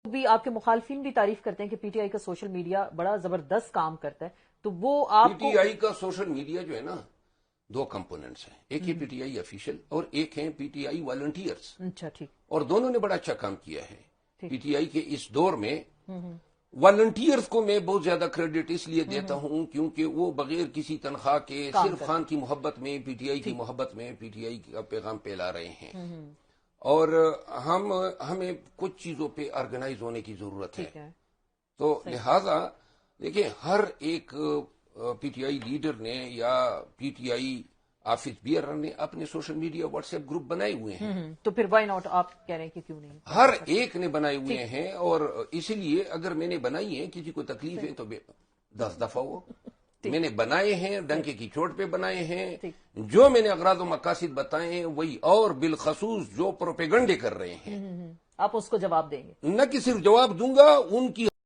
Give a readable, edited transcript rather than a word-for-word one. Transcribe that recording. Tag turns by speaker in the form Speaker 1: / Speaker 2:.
Speaker 1: بھی آپ کے مخالفین بھی تعریف کرتے ہیں کہ پی ٹی آئی کا سوشل میڈیا بڑا زبردست کام کرتا ہے، تو وہ آپ
Speaker 2: پی ٹی آئی کا سوشل میڈیا جو ہے نا، دو کمپوننٹس ہیں، ایک ہے پی ٹی آئی آفیشیل اور ایک ہے پی ٹی آئی والنٹیئرز.
Speaker 1: اچھا ٹھیک.
Speaker 2: اور دونوں نے بڑا اچھا کام کیا ہے. پی ٹی آئی کے اس دور میں والنٹیئرز کو میں بہت زیادہ کریڈٹ اس لیے دیتا ہوں کیونکہ وہ بغیر کسی تنخواہ کے صرف خان کی محبت میں، پی ٹی آئی کی محبت میں پی ٹی آئی کا پیغام پھیلا رہے ہیں. اور ہمیں کچھ چیزوں پہ آرگنائز ہونے کی ضرورت ہے. تو لہذا دیکھیں، ہر ایک پی ٹی آئی لیڈر نے یا P T I office bearer نے اپنے social media what's app group بنائے ہوئے ہیں.
Speaker 1: تو پھر وائی ناٹ آپ کہہ رہے ہیں کہ کیوں نہیں؟
Speaker 2: ہر ایک نے بنائے ہوئے ہیں، اور اسی لیے اگر میں نے بنائی ہے، کسی کو تکلیف ہے تو 10 دفعہ وہ میں نے بنائے ہیں، ڈنکے کی چوٹ پہ بنائے ہیں. جو میں نے اغراض و مقاصد بتائے ہیں وہی، اور بالخصوص جو پروپیگنڈے کر رہے ہیں
Speaker 1: آپ اس کو جواب دیں گے؟
Speaker 2: نہ کہ صرف جواب دوں گا، ان کی